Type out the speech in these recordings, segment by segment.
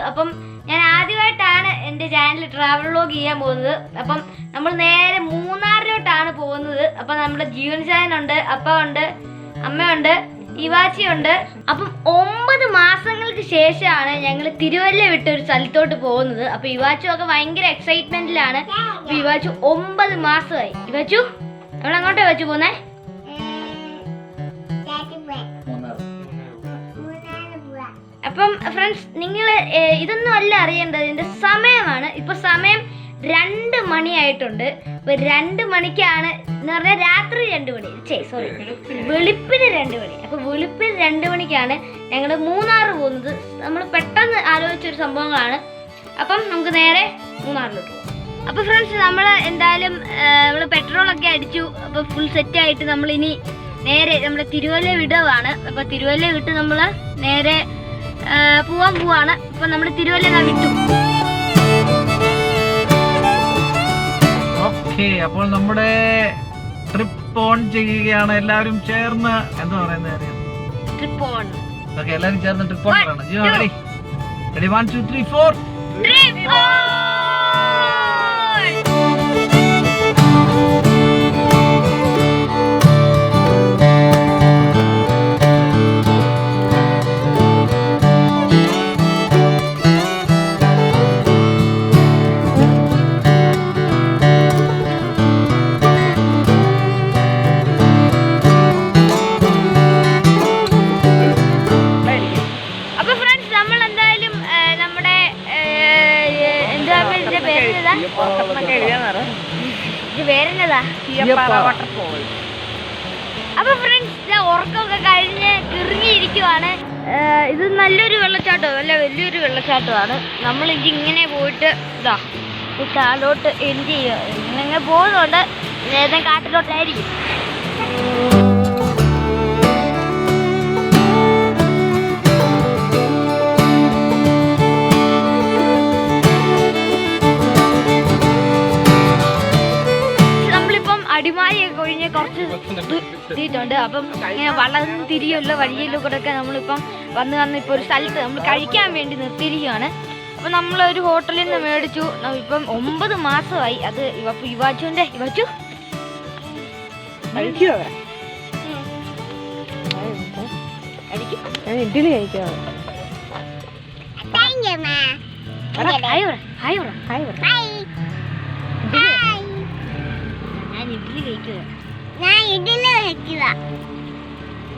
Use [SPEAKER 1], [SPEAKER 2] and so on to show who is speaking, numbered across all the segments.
[SPEAKER 1] അപ്പം ഞാൻ ആദ്യമായിട്ടാണ് എൻ്റെ ചാനൽ ട്രാവൽ വ്ലോഗ് ചെയ്യാൻ പോകുന്നത്. അപ്പം നമ്മൾ നേരെ മൂന്നാറിലോട്ടാണ് പോകുന്നത്. അപ്പം നമ്മുടെ ജീവൻ ചായനുണ്ട്, അപ്പ ഉണ്ട്, അമ്മയുണ്ട്, ഇവാച്ചിയുണ്ട്. അപ്പം 9 മാസങ്ങൾക്ക് ശേഷമാണ് ഞങ്ങൾ തിരുവല്ല വിട്ട് ഒരു സ്ഥലത്തോട്ട് പോകുന്നത്. അപ്പൊ ഇവാച്ചു ഒക്കെ ഭയങ്കര എക്സൈറ്റ്മെന്റിലാണ്. അപ്പൊ ഇവാച്ചു 9 മാസമായി. ഇവാച്ചു നമ്മൾ അങ്ങോട്ടാ വെച്ചു പോന്നേ? അപ്പം ഫ്രണ്ട്സ്, നിങ്ങൾ ഇതൊന്നും അല്ല അറിയേണ്ടത്, ഇതിന്റെ സമയമാണ്. ഇപ്പൊ സമയം 2 മണിയായിട്ടുണ്ട്. ഇപ്പൊ 2 മണിക്കാണ് എന്ന് പറഞ്ഞാൽ രാത്രി 2 മണി, സോറി, വെളുപ്പിന് 2 മണി. അപ്പൊ വെളുപ്പിന് 2 മണിക്കാണ് ഞങ്ങൾ മൂന്നാർ പോകുന്നത്. നമ്മൾ പെട്ടെന്ന് ആലോചിച്ചൊരു സംഭവങ്ങളാണ്. അപ്പം നമുക്ക് നേരെ മൂന്നാറിലോട്ട് പോകാം. അപ്പൊ ഫ്രണ്ട്സ്, നമ്മൾ എന്തായാലും നമ്മൾ പെട്രോളൊക്കെ അടിച്ചു. അപ്പൊ ഫുൾ സെറ്റ് ആയിട്ട് നമ്മൾ ഇനി നേരെ നമ്മുടെ തിരുവല്ല വിടവാണ്. അപ്പൊ തിരുവല്ല വിട്ട് നമ്മൾ നേരെ പോവാണ്. അപ്പൊ നമ്മൾ തിരുവല്ല വിട്ടു.
[SPEAKER 2] ഓക്കെ, അപ്പോൾ നമ്മുടെ ട്രിപ്പ് ഓൺ ചെയ്യുകയാണ്. എല്ലാവരും ചേർന്ന് എന്താ പറയുന്നത്?
[SPEAKER 1] Trip on.
[SPEAKER 2] ഓക്കെ, എല്ലാവരും ചേർന്ന് ട്രിപ്പ് ഓൺ പറയണം. ജിയോ റെഡി? റെഡി? 1 2 3 4
[SPEAKER 1] trip on. അപ്പൊ ഫ്രണ്ട്സ്, ഉറക്കമൊക്കെ കഴിഞ്ഞ് കിറങ്ങിയിരിക്കുവാണ്. ഇത് നല്ലൊരു വെള്ളച്ചാട്ടം, നല്ല വലിയൊരു വെള്ളച്ചാട്ടമാണ്. നമ്മൾ ഇങ്ങനെ പോയിട്ട് ഇതാ താഴോട്ട് എൻജോയ് ചെയ്യുക. ഇങ്ങനെ പോകുന്നുണ്ട്, നേരത്തെ കാട്ടിലോട്ടായിരിക്കും. അടിമാലിയൊക്കെ കൊഴിഞ്ഞ് കുറച്ച് എത്തിയിട്ടുണ്ട്. അപ്പം ഇങ്ങനെ വളർന്ന് തിരിയുള്ള വഴിയിലും കൂടെ ഒക്കെ നമ്മളിപ്പം വന്ന് ഇപ്പോൾ ഒരു സ്ഥലത്ത് നമ്മൾ കഴിക്കാൻ വേണ്ടി നിർത്തിയിരിക്കുകയാണ്. അപ്പം നമ്മളൊരു ഹോട്ടലിൽ നിന്ന് മേടിച്ചു. ഇപ്പം 9 മാസമായി. അത് ഇവാച്ചുവിൻ്റെ ഇവാച്ചു
[SPEAKER 3] ഇഡ്ഡലി കഴിക്കാം.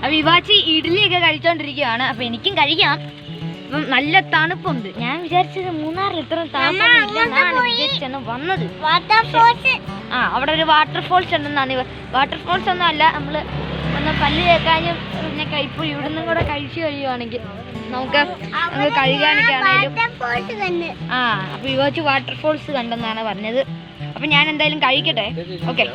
[SPEAKER 1] അപ്പൊ ഇവാച്ചി ഇഡ്ഡലിയൊക്കെ കഴിച്ചോണ്ടിരിക്കുകയാണ്. അപ്പൊ എനിക്കും കഴിക്കാം. അപ്പം നല്ല തണുപ്പുണ്ട്. ഞാൻ വിചാരിച്ചത് മൂന്നാറിൽ ഇത്ര തണുപ്പൊന്നും വിചാരിച്ചാണ് വന്നത്. അവിടെ ഒരു വാട്ടർഫോൾസ് ഉണ്ടെന്നാണ്. വാട്ടർഫോൾസ് ഒന്നും അല്ല, നമ്മള് ഒന്ന് പല്ല് തേക്കാനും പിന്നെ ഇപ്പൊ ഇവിടുന്നും കൂടെ കഴിച്ചു കഴിയുവാണെങ്കിൽ നമുക്ക് കഴുകാനൊക്കെ ആണെങ്കിലും. അപ്പൊ ഇവാച്ചി വാട്ടർഫോൾസ് കണ്ടെന്നാണ് പറഞ്ഞത്. അപ്പൊ ഞാൻ എന്തായാലും കഴിക്കട്ടെ. ഓക്കെ.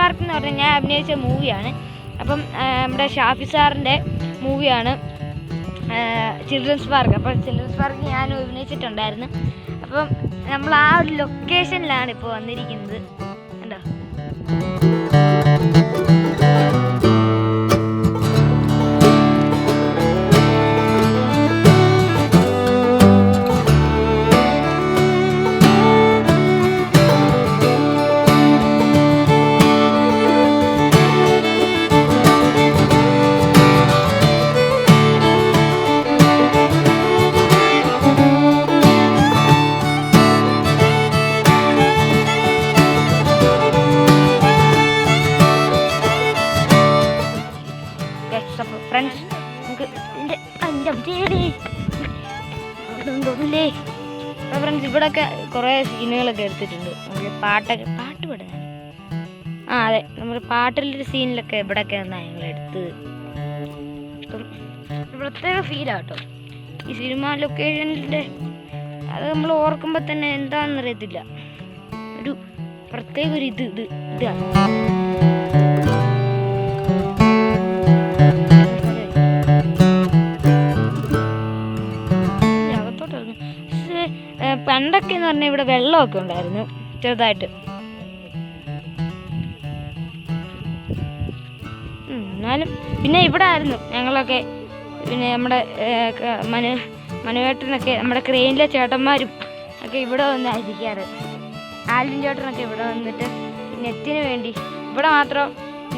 [SPEAKER 1] പാർക്ക് എന്ന് പറഞ്ഞാൽ ഞാൻ അഭിനയിച്ച മൂവിയാണ്. അപ്പം നമ്മുടെ ഷാഫി സാറിൻ്റെ മൂവിയാണ് ചിൽഡ്രൻസ് പാർക്ക്. അപ്പം ചിൽഡ്രൻസ് പാർക്ക് ഞാൻ അഭിനയിച്ചിട്ടുണ്ടായിരുന്നു. അപ്പം നമ്മൾ ആ ഒരു ലൊക്കേഷനിലാണ് ഇപ്പോൾ വന്നിരിക്കുന്നത്. കണ്ടോ? ഫ്രണ്ട്സ് നമുക്ക് തോന്നില്ലേ ഫ്രണ്ട്സ്, ഇവിടെയൊക്കെ കുറേ സീനുകളൊക്കെ എടുത്തിട്ടുണ്ട്. നമ്മൾ പാട്ട് പാടാൻ അതെ, നമ്മൾ പാട്ടിലൊരു സീനിലൊക്കെ ഇവിടെയൊക്കെ വന്നാൽ ഞങ്ങൾ എടുത്ത്. അപ്പം പ്രത്യേക ഫീലാട്ടോ ഈ സിനിമ ലൊക്കേഷനിലെ. അത് നമ്മൾ ഓർക്കുമ്പോൾ തന്നെ എന്താണെന്നറിയത്തില്ല, ഒരു പ്രത്യേക ഒരു ഇതാണ്. പണ്ടൊക്കെ എന്ന് പറഞ്ഞാൽ ഇവിടെ വെള്ളമൊക്കെ ഉണ്ടായിരുന്നു ചെറുതായിട്ട്. എന്നാലും പിന്നെ ഇവിടെ ആയിരുന്നു ഞങ്ങളൊക്കെ. പിന്നെ നമ്മുടെ മനുവേട്ടനൊക്കെ നമ്മുടെ ക്രെയിനിലെ ചേട്ടന്മാരും ഒക്കെ ഇവിടെ വന്നായിരിക്കാറ്. ആൽവിൻ ചേട്ടനൊക്കെ ഇവിടെ വന്നിട്ട് നെറ്റിന് വേണ്ടി, ഇവിടെ മാത്രം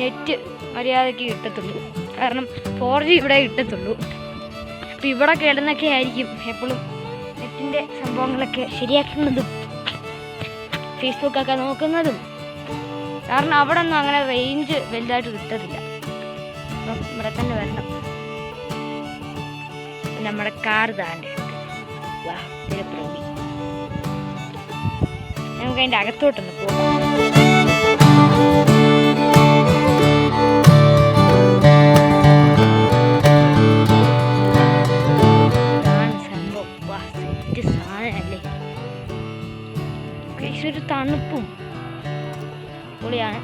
[SPEAKER 1] നെറ്റ് മര്യാദയ്ക്ക് കിട്ടത്തുള്ളൂ, കാരണം 4G ഇവിടെ കിട്ടത്തുള്ളൂ. അപ്പം ഇവിടെ കിടന്നൊക്കെ ആയിരിക്കും എപ്പോഴും നെറ്റിൻ്റെ സംഭവങ്ങളൊക്കെ ശരിയാക്കുന്നതും ഫേസ്ബുക്കൊക്കെ നോക്കുന്നതും. കാരണം അവിടെ ഒന്നും അങ്ങനെ റേഞ്ച് വലുതായിട്ട് കിട്ടത്തില്ല. അപ്പം ഇവിടെ തന്നെ വരണം. നമ്മുടെ കാർ താണ്ട് നമുക്ക് അതിൻ്റെ അകത്തോട്ടൊന്ന് പോകാം. ഒരു തണുപ്പും പൊളിയാണ്.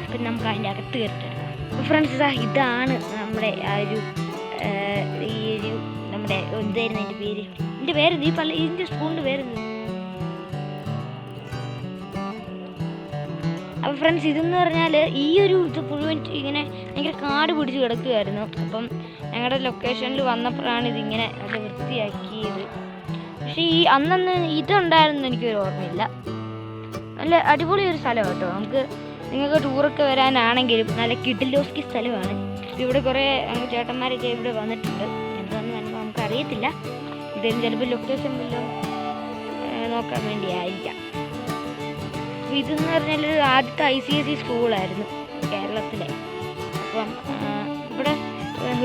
[SPEAKER 1] അപ്പം നമുക്ക് അതിൻ്റെ അകത്ത് കയറിട്ടെടുക്കാം. ഫ്രണ്ട്സ്, ഇതാണ് നമ്മുടെ ആ ഒരു ഈ ഒരു നമ്മുടെ എന്തായിരുന്നു എൻ്റെ പേര്, എൻ്റെ പേര് ഈ പള്ളി, ഇതിൻ്റെ സ്കൂളിൻ്റെ പേരെന്ത്? അപ്പോൾ ഫ്രണ്ട്സ്, ഇതെന്ന് പറഞ്ഞാൽ ഈ ഒരു ഇത് മുഴുവൻ ഇങ്ങനെ ഭയങ്കര കാട് പിടിച്ച് കിടക്കുകയായിരുന്നു. അപ്പം ഞങ്ങളുടെ ലൊക്കേഷനിൽ വന്നപ്പോഴാണ് ഇതിങ്ങനെ നല്ല വൃത്തിയാക്കിയത്. പക്ഷേ ഈ അന്നന്ന് ഇതുണ്ടായിരുന്നു എനിക്കൊരു ഓർമ്മയില്ല. നല്ല അടിപൊളി ഒരു സ്ഥലമാണ് കേട്ടോ. നമുക്ക് നിങ്ങൾക്ക് ടൂറൊക്കെ വരാനാണെങ്കിലും നല്ല കിഡിലോസ്കി സ്ഥലമാണ്. ഇവിടെ കുറേ ചേട്ടന്മാരൊക്കെ ഇവിടെ വന്നിട്ടുണ്ട്. എന്താണെന്ന് നമുക്കറിയത്തില്ല. ഇതെങ്കിലും ചിലപ്പോൾ ലൊക്കേഷൻ വല്ലതും നോക്കാൻ വേണ്ടിയായിരിക്കാം. ഇതെന്ന് പറഞ്ഞാൽ ആദ്യത്തെ ICSE സ്കൂളായിരുന്നു കേരളത്തിലെ. അപ്പം ഇവിടെ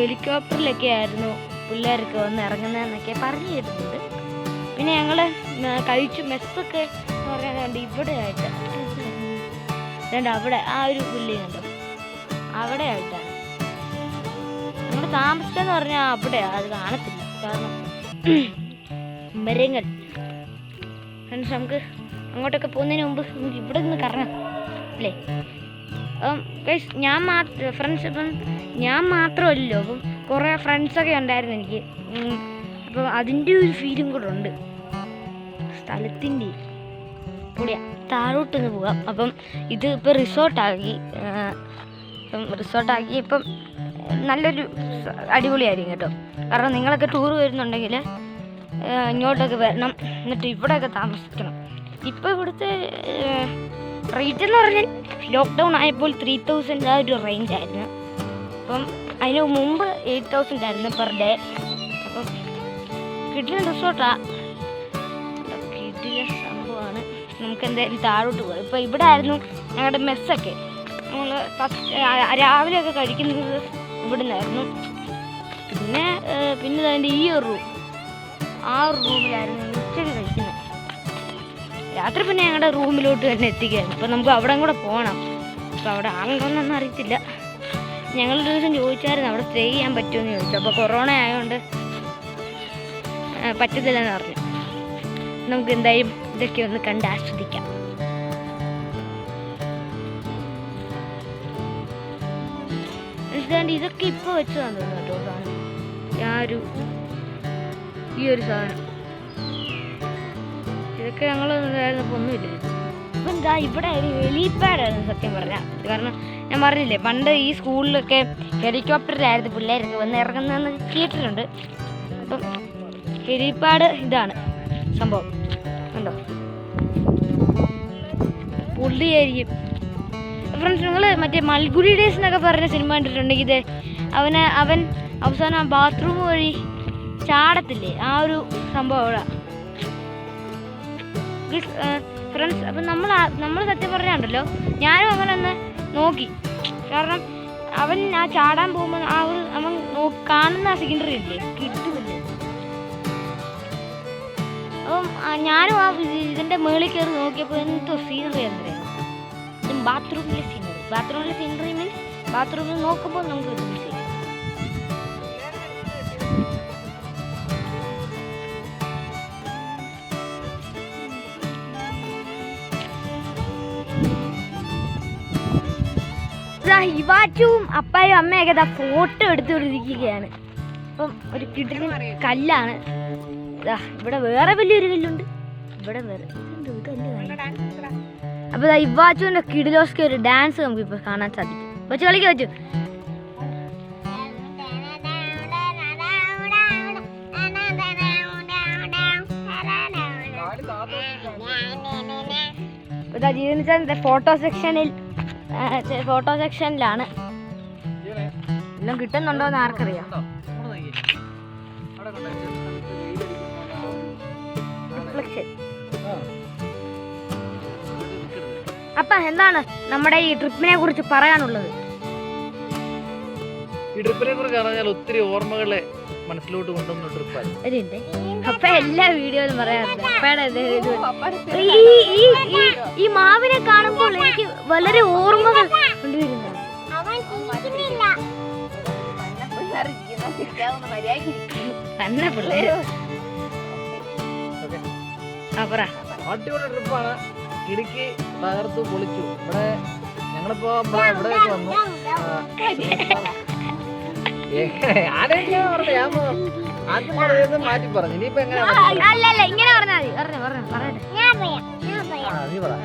[SPEAKER 1] ഹെലികോപ്റ്ററിലൊക്കെ ആയിരുന്നു പിള്ളേരൊക്കെ വന്ന് ഇറങ്ങുന്നതെന്നൊക്കെ പറഞ്ഞു കേട്ടിട്ടുണ്ട്. പിന്നെ ഞങ്ങൾ കഴിച്ചു മെസ്സൊക്കെ എന്ന് പറഞ്ഞാൽ ഇവിടെ ആയിട്ട് അവിടെ ആ ഒരു ബിൽഡിംഗ് ഉണ്ട്, അവിടെ ആയിട്ടാണ് ഞങ്ങൾ താമസിച്ചെന്ന് പറഞ്ഞാൽ. അവിടെ അത് കാണത്തില്ല, കാരണം മരങ്ങൾ. ഫ്രണ്ട്സ്, നമുക്ക് അങ്ങോട്ടൊക്കെ പോകുന്നതിന് മുമ്പ് നമുക്ക് ഇവിടെ നിന്ന് കറങ്ങാം അല്ലേ? ഗൈസ്, ഫ്രണ്ട്സ് ഇപ്പം ഞാൻ മാത്രമല്ലല്ലോ, അപ്പം കുറേ ഫ്രണ്ട്സൊക്കെ ഉണ്ടായിരുന്നു എനിക്ക്. അപ്പോൾ അതിൻ്റെ ഒരു ഫീലും കൂടെ ഉണ്ട് സ്ഥലത്തിൻ്റെ. പൊളിയാ, താഴോട്ടൊന്ന് പോകാം. അപ്പം ഇത് ഇപ്പോൾ റിസോർട്ടാക്കി. ഇപ്പം നല്ലൊരു അടിപൊളിയായിരിക്കും കേട്ടോ. കാരണം നിങ്ങളൊക്കെ ടൂർ വരുന്നുണ്ടെങ്കിൽ ഇങ്ങോട്ടൊക്കെ വരണം, എന്നിട്ട് ഇവിടെയൊക്കെ താമസിക്കണം. ഇപ്പോൾ ഇവിടുത്തെ റേറ്റ് എന്ന് പറഞ്ഞാൽ ലോക്ക്ഡൗൺ ആയപ്പോൾ 3000 ആ ഒരു റേഞ്ചായിരുന്നു. അപ്പം അതിന് മുമ്പ് 8000 ആയിരുന്നു പെർ ഡേ. അപ്പം കിട്ടിയ റിസോർട്ടാണ്, കിട്ടിയ സംഭവമാണ്. നമുക്ക് എന്തായാലും താഴോട്ട് പോകാം. ഇപ്പോൾ ഇവിടെ ആയിരുന്നു ഞങ്ങളുടെ മെസ്സൊക്കെ. നമ്മൾ രാവിലെയൊക്കെ കഴിക്കുന്നത് ഇവിടെ നിന്നായിരുന്നു. പിന്നെ അതിൻ്റെ ഈ ഒരു റൂം, ആ ഒരു റൂമിലായിരുന്നു ഉച്ചയ്ക്ക് കഴിക്കുന്നത്. രാത്രി പിന്നെ ഞങ്ങളുടെ റൂമിലോട്ട് തന്നെ എത്തിക്കുകയായിരുന്നു. അപ്പോൾ നമുക്ക് അവിടെ കൂടെ പോകണം. അപ്പോൾ അവിടെ ആളുണ്ടോയെന്നൊന്നും അറിയത്തില്ല. ഞങ്ങളൊരു ദിവസം ചോദിച്ചായിരുന്നു അവിടെ സ്റ്റേ ചെയ്യാൻ പറ്റുമെന്ന് ചോദിച്ചു. അപ്പോൾ കൊറോണ ആയതുകൊണ്ട് പറ്റത്തില്ലെന്ന് പറഞ്ഞു. നമുക്ക് എന്തായാലും ഇതൊക്കെ ഒന്ന് കണ്ട് ആസ്വദിക്കാം. ഫ്രണ്ട്സ് ഇതൊക്കെ ഇപ്പൊ വെച്ച് തന്നു കേട്ടോ സാധനം. ഈ ഒരു സാധനം ഇതൊക്കെ ഞങ്ങളൊന്നും ഒന്നുമില്ല. അപ്പം എന്താ ഇവിടെ ഒരു ഹെലിപാഡായിരുന്നു സത്യം പറഞ്ഞാൽ. കാരണം ഞാൻ പറഞ്ഞില്ലേ പണ്ട് ഈ സ്കൂളിലൊക്കെ ഹെലികോപ്റ്ററിലായിരുന്നു പിള്ളേരൊക്കെ വന്ന് ഇറങ്ങുന്നതെന്ന് കേട്ടിട്ടുണ്ട്. അപ്പം ഹെലിപാഡ് ഇതാണ് സംഭവം കണ്ടോ, പുള്ളിയായിരിക്കും. ഫ്രണ്ട്സ് നിങ്ങൾ മറ്റേ മൽഗുഡി ഡേയ്സ് എന്നൊക്കെ പറഞ്ഞ സിനിമ കണ്ടിട്ടുണ്ടെങ്കിൽ ഇത് അവൻ അവസാനം ആ ബാത്റൂം വഴി ചാടത്തില്ലേ, ആ ഒരു സംഭവം അവിടെ ഫ്രണ്ട്സ്. അപ്പം നമ്മൾ സത്യം പറഞ്ഞാണ്ടല്ലോ ഞാനും അങ്ങനെ ഒന്ന് നോക്കി. കാരണം അവൻ ആ ചാടാൻ പോകുമ്പോൾ ആ ഒരു അവൻ കാണുന്ന ആ സീനറി ഇല്ലേ കിട്ടുമില്ലേ. അപ്പം ഞാനും ആ ഇതിൻ്റെ മുകളിൽ കയറി നോക്കിയപ്പോൾ എന്തോ സീനറി എന്നറിയാം. ബാത്റൂമിലെ സീനറി മീൻസ് ബാത്റൂമിൽ നോക്കുമ്പോൾ നമുക്ക് കിട്ടും സീനറി. ഇവാച്ചും അപ്പായും അമ്മയൊക്കെ ഫോട്ടോ എടുത്തുകൊണ്ടിരിക്കുകയാണ്. അപ്പം ഒരു കിടിലൻ കല്ലാണ്. ഇവിടെ വേറെ വലിയൊരു കല്ലുണ്ട്. ഇവിടെ വേറെ അപ്പൊ ഇവാച്ചുവിന്റെ കിടിലോസ്കി ഒരു ഡാൻസ് നമുക്കിപ്പോ കാണാൻ സാധിക്കും. വെച്ച് കളിക്കുക വെച്ചു. ജീവനിച്ചാൽ ഫോട്ടോ സെക്ഷനിലാണ്. എല്ലാം കിട്ടുന്നുണ്ടോ എന്ന് ആർക്കറിയാം. അപ്പൊ എന്താണ് നമ്മുടെ ഈ ട്രിപ്പിനെ കുറിച്ച് പറയാനുള്ളത്?
[SPEAKER 2] ഈ ട്രിപ്പിനെ കുറിച്ച് പറഞ്ഞാൽ ഒത്തിരി ഓർമ്മകളെ മനസ്സിലോട്ട് കൊണ്ടുവന്ന ട്രിപ്പാണ്.
[SPEAKER 1] അപ്പൊ എല്ലാ വീഡിയോയിലും പറയാറുണ്ട് ഈ മാവിനെ കാണുമ്പോൾ എനിക്ക് വളരെ ഓർമ്മകൾ കൊണ്ടുവരുന്നു. തന്നെ പിള്ളേര്
[SPEAKER 2] അടിപൊളി ട്രിപ്പാണ്. ഇടുക്കി തകർത്തു പൊളിച്ചു. ഇവിടെ ഞങ്ങളിപ്പോ ഇവിടെയൊക്കെ വന്നു. ആദ്യം പറഞ്ഞത് മാറ്റി പറഞ്ഞു. ഇനിയിപ്പോ
[SPEAKER 1] ഇങ്ങനെ പറഞ്ഞാൽ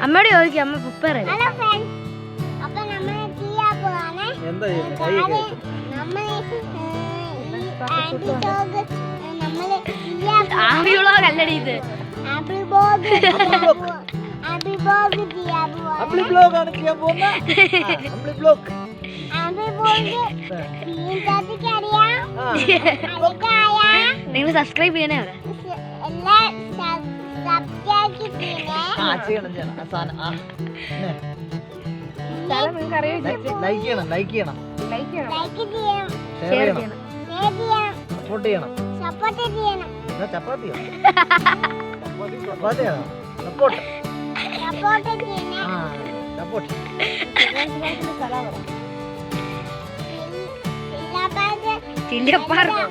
[SPEAKER 1] അമ്മയോട് ചോദിക്കും. അമ്മ പ്രിപ്പയർ
[SPEAKER 2] എന്താ
[SPEAKER 1] അല്ലടി ഇത് നിങ്ങൾ സബ്സ്ക്രൈബ് ചെയ്യണേ.
[SPEAKER 2] ലൈക്ക് ചെയ്യണം, ഷെയർ ചെയ്യണം, സപ്പോർട്ട് ചെയ്യണം. ചപ്പാത്തിയോ? ചപ്പാത്തിയാണോ? Support support. ചില്ലപ്പാർക്കോ